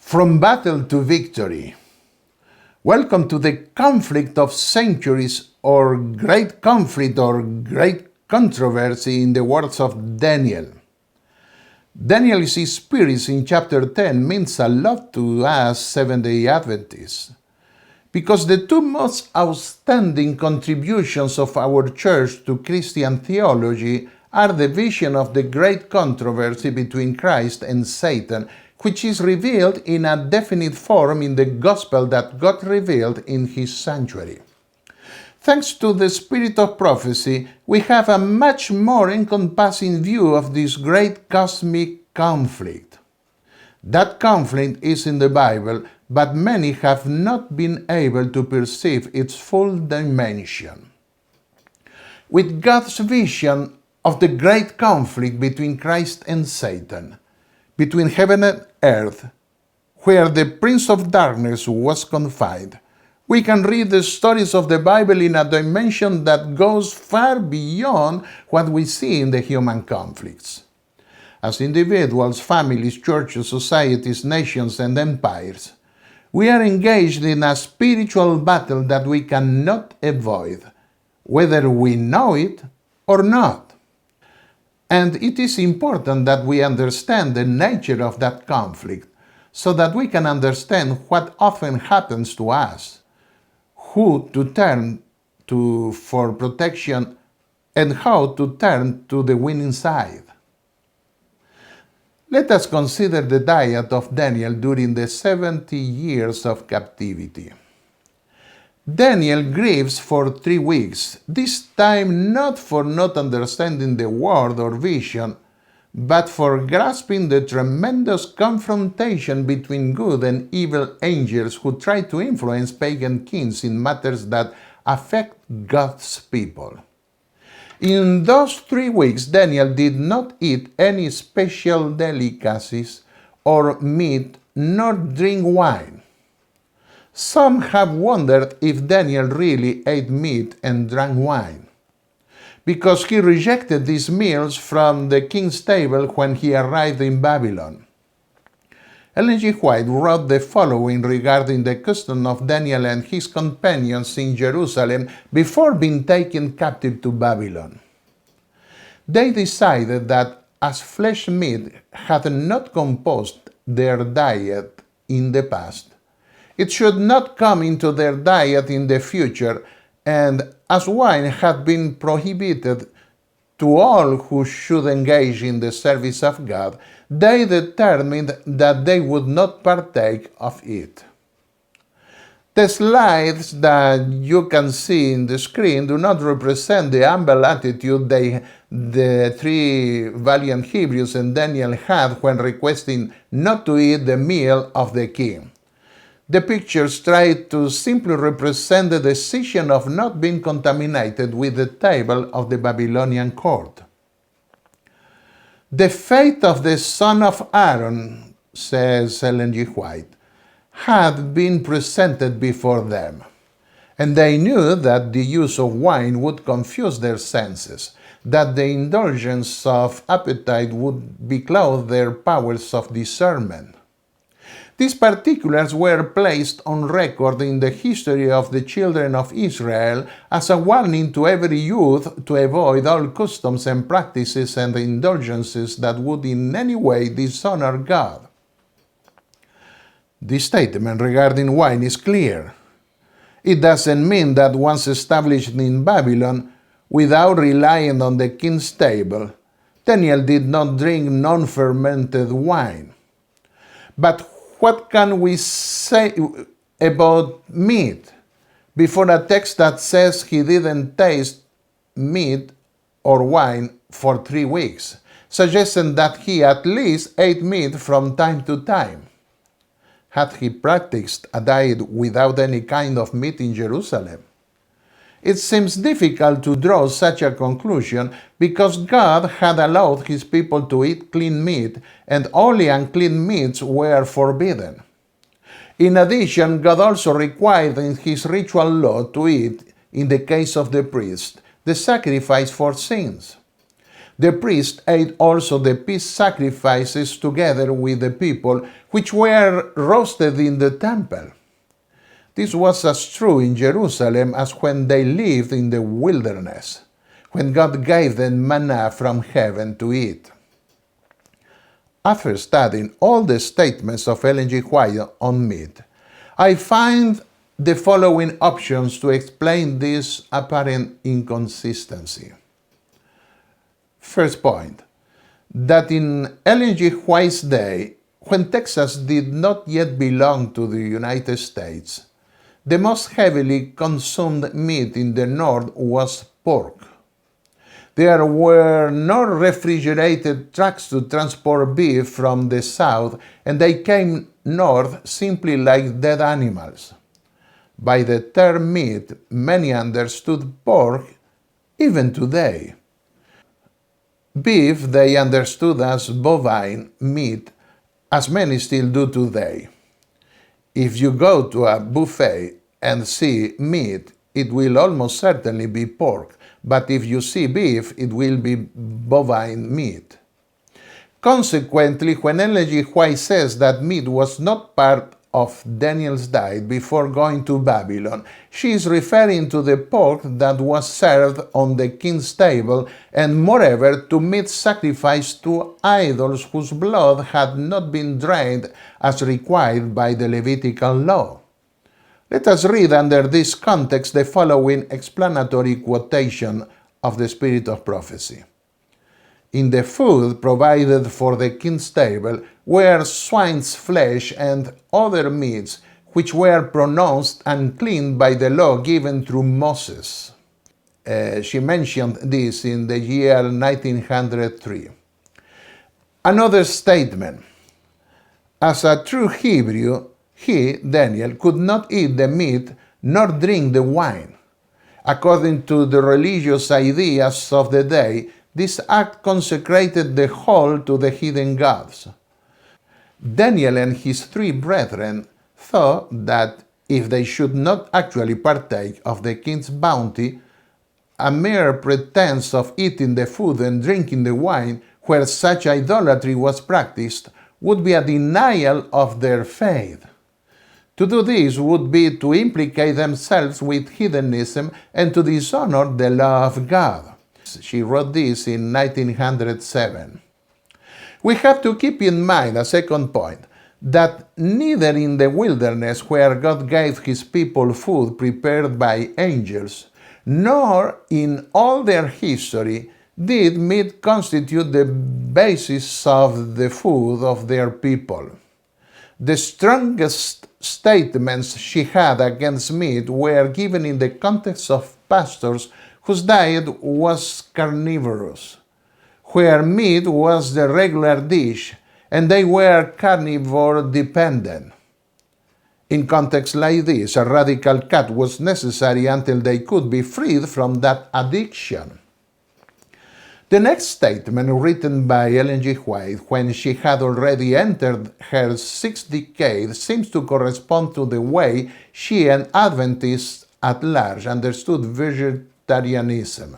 From battle to victory. Welcome to the conflict of centuries, or great conflict or great controversy, in the words of Daniel. Daniel's experience in chapter 10 means a lot to us Seventh-day Adventists, because the two most outstanding contributions of our church to Christian theology are the vision of the great controversy between Christ and Satan, which is revealed in a definite form in the gospel that God revealed in His sanctuary. Thanks to the spirit of prophecy, we have a much more encompassing view of this great cosmic conflict. That conflict is in the Bible, but many have not been able to perceive its full dimension. With God's vision of the great conflict between Christ and Satan, between heaven and earth, where the prince of darkness was confined, we can read the stories of the Bible in a dimension that goes far beyond what we see in the human conflicts. As individuals, families, churches, societies, nations, and empires, we are engaged in a spiritual battle that we cannot avoid, whether we know it or not. And it is important that we understand the nature of that conflict so that we can understand what often happens to us, who to turn to for protection, and how to turn to the winning side. Let us consider the diet of Daniel during the 70 years of captivity. Daniel grieves for 3 weeks, this time not for not understanding the word or vision, but for grasping the tremendous confrontation between good and evil angels who try to influence pagan kings in matters that affect God's people. In those 3 weeks, Daniel did not eat any special delicacies or meat, nor drink wine. Some have wondered if Daniel really ate meat and drank wine, because he rejected these meals from the king's table when he arrived in Babylon. Ellen G. White wrote the following regarding the custom of Daniel and his companions in Jerusalem before being taken captive to Babylon. They decided that as flesh meat had not composed their diet in the past, it should not come into their diet in the future, and as wine had been prohibited to all who should engage in the service of God, they determined that they would not partake of it. The slides that you can see in the screen do not represent the humble attitude the 3 valiant Hebrews and Daniel had when requesting not to eat the meal of the king. The pictures try to simply represent the decision of not being contaminated with the table of the Babylonian court. The fate of the son of Aaron, says Ellen G. White, had been presented before them, and they knew that the use of wine would confuse their senses, that the indulgence of appetite would becloud their powers of discernment. These particulars were placed on record in the history of the children of Israel as a warning to every youth to avoid all customs and practices and indulgences that would in any way dishonor God. This statement regarding wine is clear. It doesn't mean that once established in Babylon, without relying on the king's table, Daniel did not drink non-fermented wine. But what can we say about meat before a text that says he didn't taste meat or wine for 3 weeks, suggesting that he at least ate meat from time to time? Had he practiced a diet without any kind of meat in Jerusalem? It seems difficult to draw such a conclusion because God had allowed His people to eat clean meat, and only unclean meats were forbidden. In addition, God also required in His ritual law to eat, in the case of the priest, the sacrifice for sins. The priest ate also the peace sacrifices together with the people, which were roasted in the temple. This was as true in Jerusalem as when they lived in the wilderness, when God gave them manna from heaven to eat. After studying all the statements of Ellen G. White on meat, I find the following options to explain this apparent inconsistency. First point, that in Ellen G. White's day, when Texas did not yet belong to the United States, the most heavily consumed meat in the North was pork. There were no refrigerated trucks to transport beef from the South, and they came north simply like dead animals. By the term meat, many understood pork, even today. Beef they understood as bovine meat, as many still do today. If you go to a buffet and see meat, it will almost certainly be pork, but if you see beef, it will be bovine meat. Consequently, when Ellen G. White says that meat was not part of Daniel's diet before going to Babylon, she is referring to the pork that was served on the king's table, and moreover to meat sacrificed to idols whose blood had not been drained as required by the Levitical law. Let us read under this context the following explanatory quotation of the Spirit of Prophecy. In the food provided for the king's table were swine's flesh and other meats which were pronounced unclean by the law given through Moses. She mentioned this in the year 1903. Another statement. As a true Hebrew, he, Daniel, could not eat the meat nor drink the wine. According to the religious ideas of the day, this act consecrated the whole to the heathen gods. Daniel and his three brethren thought that if they should not actually partake of the king's bounty, a mere pretense of eating the food and drinking the wine where such idolatry was practiced would be a denial of their faith. To do this would be to implicate themselves with heathenism and to dishonor the law of God. She wrote this in 1907. We have to keep in mind a second point, that neither in the wilderness where God gave his people food prepared by angels, nor in all their history did meat constitute the basis of the food of their people. The strongest statements she had against meat were given in the context of pastors whose diet was carnivorous, where meat was the regular dish and they were carnivore dependent. In contexts like this, a radical cut was necessary until they could be freed from that addiction. The next statement, written by Ellen G. White when she had already entered her sixth decade, seems to correspond to the way she and Adventists at large understood vegetarianism.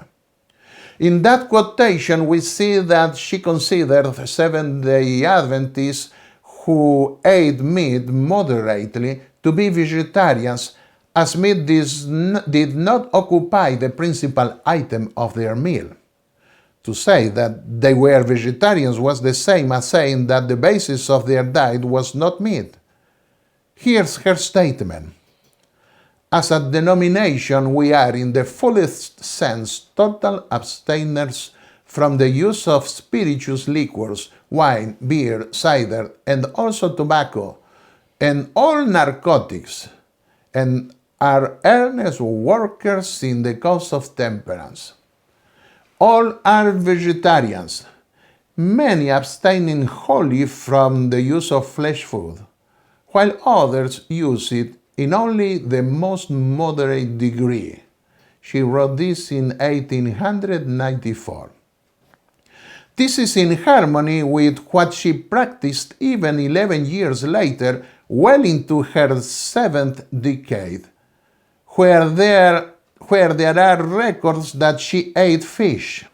In that quotation, we see that she considered Seventh-day Adventists who ate meat moderately to be vegetarians, as meat did not occupy the principal item of their meal. To say that they were vegetarians was the same as saying that the basis of their diet was not meat. Here's her statement. As a denomination, we are in the fullest sense total abstainers from the use of spirituous liquors, wine, beer, cider, and also tobacco, and all narcotics, and are earnest workers in the cause of temperance. All are vegetarians, many abstaining wholly from the use of flesh food, while others use it in only the most moderate degree. She wrote this in 1894. This is in harmony with what she practiced even 11 years later, well into her seventh decade, where there are records that she ate fish.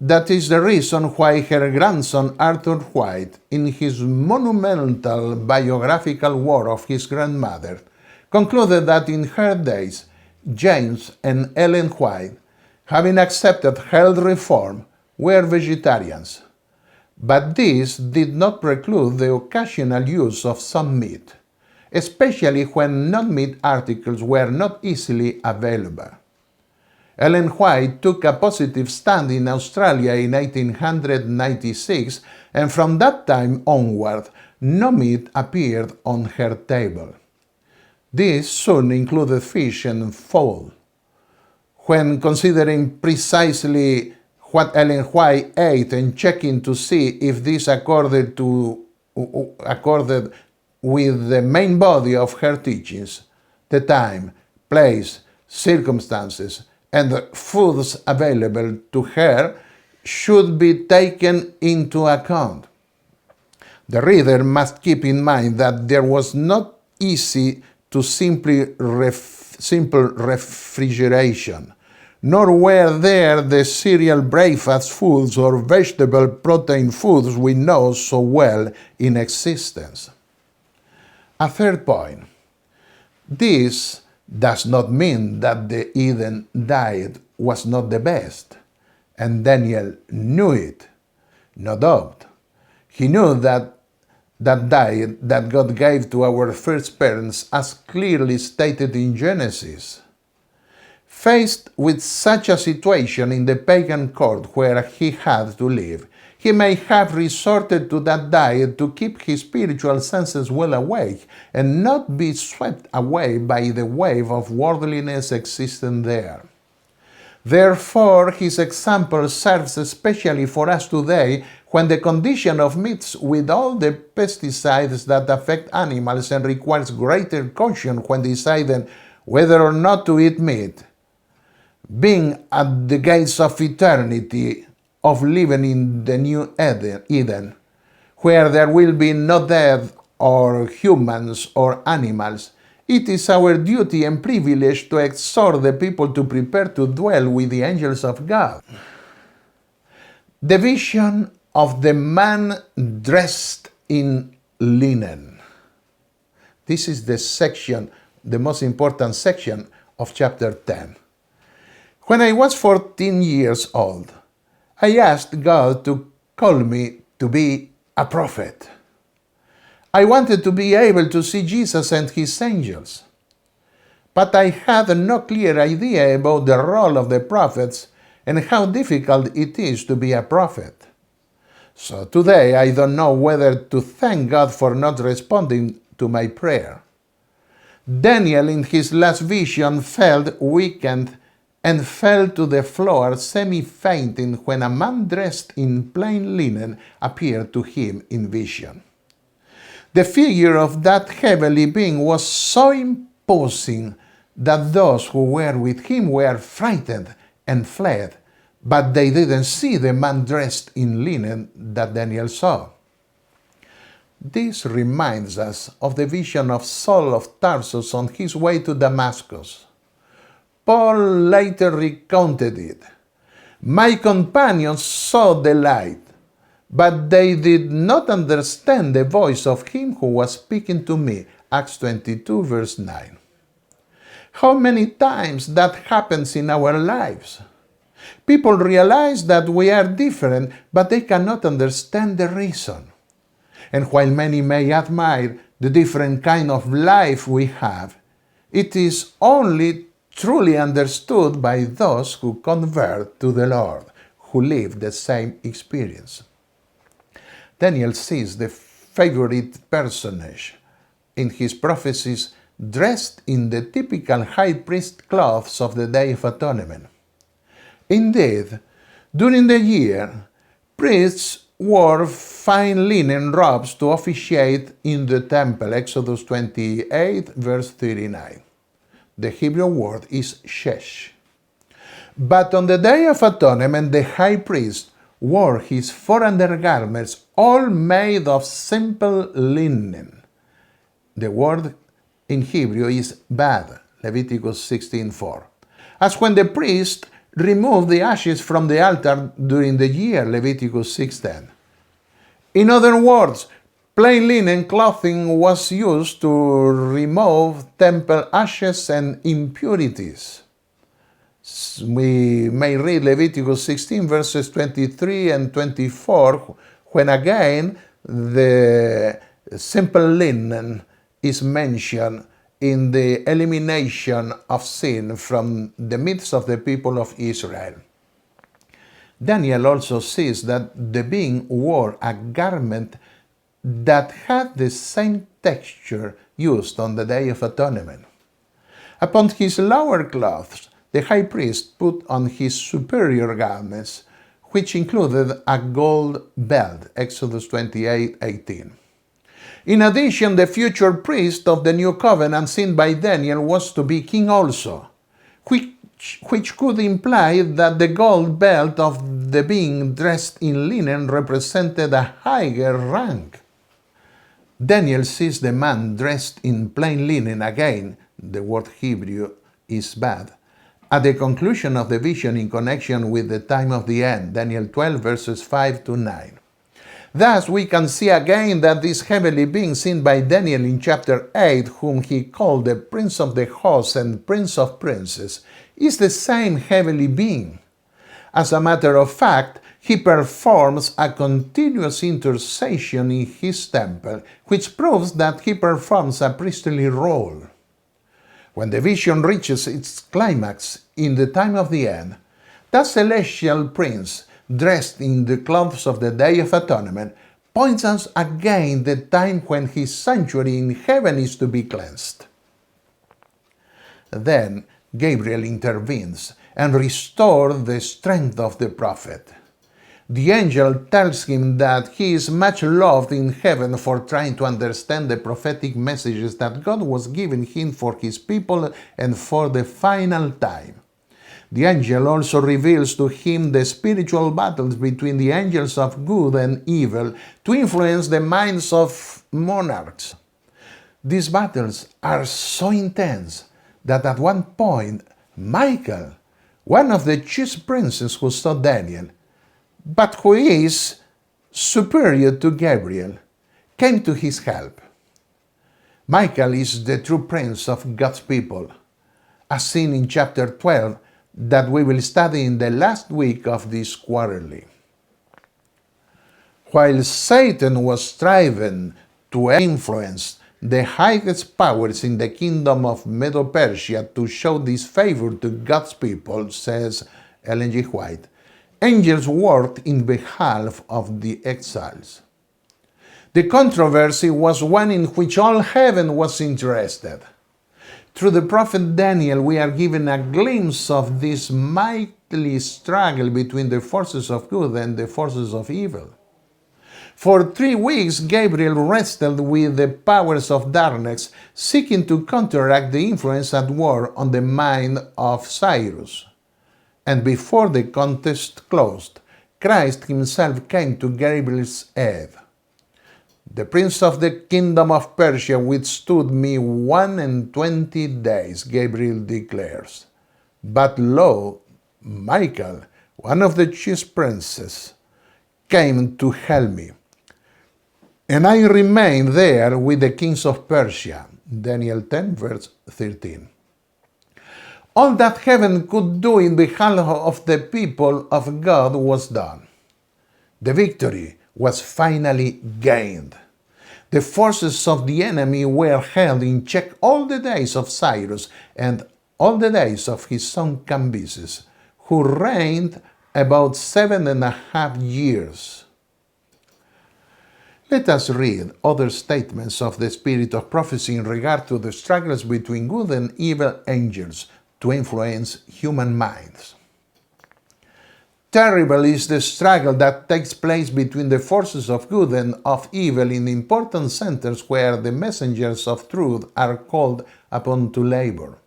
That is the reason why her grandson Arthur White, in his monumental biographical work of his grandmother, concluded that in her days, James and Ellen White, having accepted health reform, were vegetarians. But this did not preclude the occasional use of some meat, especially when non-meat articles were not easily available. Ellen White took a positive stand in Australia in 1896, and from that time onward, no meat appeared on her table. This soon included fish and fowl. When considering precisely what Ellen White ate and checking to see if this accorded with the main body of her teachings, the time, place, circumstances, and the foods available to her should be taken into account. The reader must keep in mind that there was not easy to simple refrigeration, nor were there the cereal breakfast foods or vegetable protein foods we know so well in existence. A third point. This does not mean that the Eden diet was not the best, and Daniel knew it, no doubt. He knew that diet that God gave to our first parents, as clearly stated in Genesis. Faced with such a situation in the pagan court where he had to live, he may have resorted to that diet to keep his spiritual senses well awake and not be swept away by the wave of worldliness existing there. Therefore, his example serves especially for us today when the condition of meats with all the pesticides that affect animals and requires greater caution when deciding whether or not to eat meat. Being at the gates of eternity, of living in the new Eden, where there will be no death or humans or animals, it is our duty and privilege to exhort the people to prepare to dwell with the angels of God. The vision of the man dressed in linen. This is the section, the most important section of chapter 10. When I was 14 years old, I asked God to call me to be a prophet. I wanted to be able to see Jesus and his angels. But I had no clear idea about the role of the prophets and how difficult it is to be a prophet. So today I don't know whether to thank God for not responding to my prayer. Daniel in his last vision felt weakened and fell to the floor semi-fainting when a man dressed in plain linen appeared to him in vision. The figure of that heavenly being was so imposing that those who were with him were frightened and fled, but they didn't see the man dressed in linen that Daniel saw. This reminds us of the vision of Saul of Tarsus on his way to Damascus. Paul later recounted it. My companions saw the light, but they did not understand the voice of him who was speaking to me. Acts 22, verse 9. How many times that happens in our lives? People realize that we are different, but they cannot understand the reason. And while many may admire the different kind of life we have, it is only truly understood by those who convert to the Lord, who live the same experience. Daniel sees the favorite personage in his prophecies dressed in the typical high priest clothes of the Day of Atonement. Indeed, during the year, priests wore fine linen robes to officiate in the temple, Exodus 28, verse 39. The Hebrew word is shesh. But on the Day of Atonement, the high priest wore his four undergarments, all made of simple linen. The word in Hebrew is bad, Leviticus 16:4. As when the priest remove the ashes from the altar during the year, Leviticus 6:10. In other words, plain linen clothing was used to remove temple ashes and impurities. We may read Leviticus 16 verses 23 and 24, when again the simple linen is mentioned in the elimination of sin from the midst of the people of Israel. Daniel also sees that the being wore a garment that had the same texture used on the Day of Atonement. Upon his lower clothes, the high priest put on his superior garments, which included a gold belt, Exodus 28:18. In addition, the future priest of the new covenant seen by Daniel was to be king also, which could imply that the gold belt of the being dressed in linen represented a higher rank. Daniel sees the man dressed in plain linen again, the word Hebrew is bad, at the conclusion of the vision in connection with the time of the end, Daniel 12 verses 5 to 9. Thus, we can see again that this heavenly being seen by Daniel in chapter 8, whom he called the Prince of the Hosts and Prince of Princes, is the same heavenly being. As a matter of fact, he performs a continuous intercession in his temple, which proves that he performs a priestly role. When the vision reaches its climax in the time of the end, that celestial prince, dressed in the clothes of the Day of Atonement, points us again the time when his sanctuary in heaven is to be cleansed. Then Gabriel intervenes and restores the strength of the prophet. The angel tells him that he is much loved in heaven for trying to understand the prophetic messages that God was giving him for his people and for the final time. The angel also reveals to him the spiritual battles between the angels of good and evil to influence the minds of monarchs. These battles are so intense that at one point, Michael, one of the chief princes who saw Daniel, but who is superior to Gabriel, came to his help. Michael is the true prince of God's people, as seen in chapter 12 that we will study in the last week of this quarterly. While Satan was striving to influence the highest powers in the kingdom of Medo-Persia to show disfavor to God's people, says Ellen G. White, angels worked in behalf of the exiles. The controversy was one in which all heaven was interested. Through the prophet Daniel, we are given a glimpse of this mighty struggle between the forces of good and the forces of evil. For 3 weeks, Gabriel wrestled with the powers of darkness, seeking to counteract the influence at war on the mind of Cyrus. And before the contest closed, Christ himself came to Gabriel's aid. The prince of the kingdom of Persia withstood me 21 days, Gabriel declares. But lo, Michael, one of the chief princes, came to help me. And I remained there with the kings of Persia. Daniel 10, verse 13. All that heaven could do in behalf of the people of God was done. The victory was finally gained. The forces of the enemy were held in check all the days of Cyrus and all the days of his son Cambyses, who reigned about 7.5 years. Let us read other statements of the spirit of prophecy in regard to the struggles between good and evil angels to influence human minds. Terrible is the struggle that takes place between the forces of good and of evil in important centers where the messengers of truth are called upon to labor.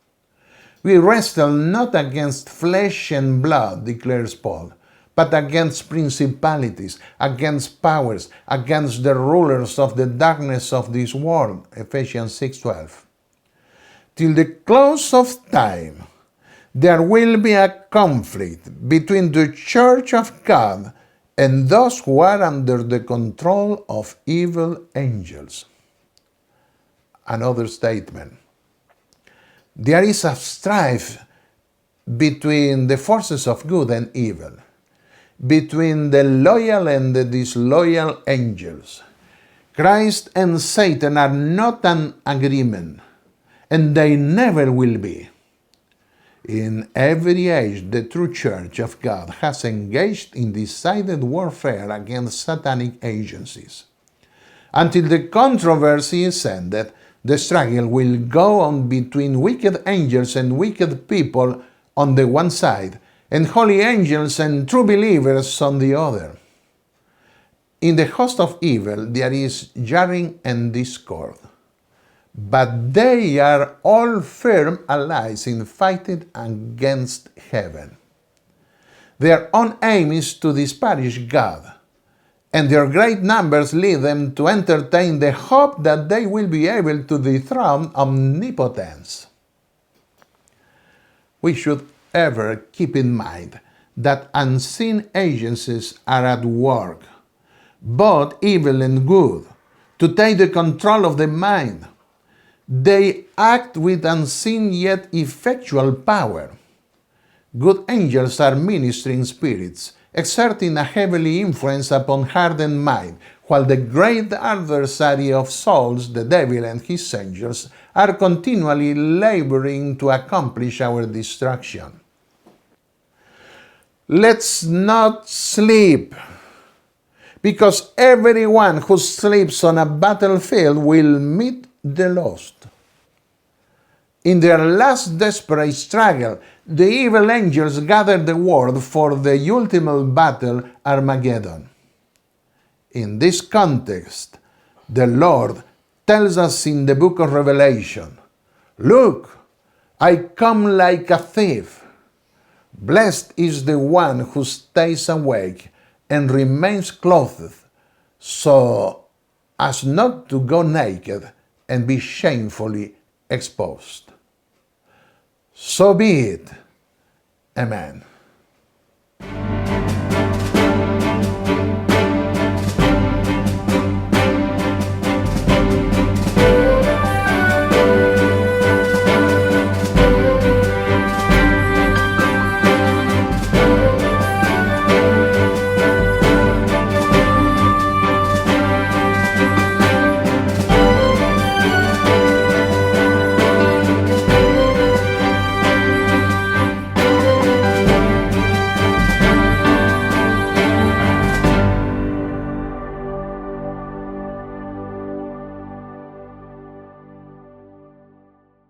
We wrestle not against flesh and blood, declares Paul, but against principalities, against powers, against the rulers of the darkness of this world, Ephesians 6:12. Till the close of time, there will be a conflict between the Church of God and those who are under the control of evil angels. Another statement. There is a strife between the forces of good and evil, between the loyal and the disloyal angels. Christ and Satan are not an agreement, and they never will be. In every age, the true Church of God has engaged in decided warfare against satanic agencies. Until the controversy is ended, the struggle will go on between wicked angels and wicked people on the one side, and holy angels and true believers on the other. In the host of evil there is jarring and discord, but they are all firm allies in fighting against heaven. Their own aim is to disparage God, and their great numbers lead them to entertain the hope that they will be able to dethrone omnipotence. We should ever keep in mind that unseen agencies are at work, both evil and good, to take the control of the mind. They act with unseen yet effectual power. Good angels are ministering spirits, exerting a heavily influence upon heart and mind, while the great adversary of souls, the devil and his angels, are continually laboring to accomplish our destruction. Let's not sleep, because everyone who sleeps on a battlefield will meet the lost. In their last desperate struggle, the evil angels gathered the world for the ultimate battle, Armageddon. In this context, the Lord tells us in the book of Revelation, "Look, I come like a thief. Blessed is the one who stays awake and remains clothed, so as not to go naked and be shamefully exposed." So be it. Amen.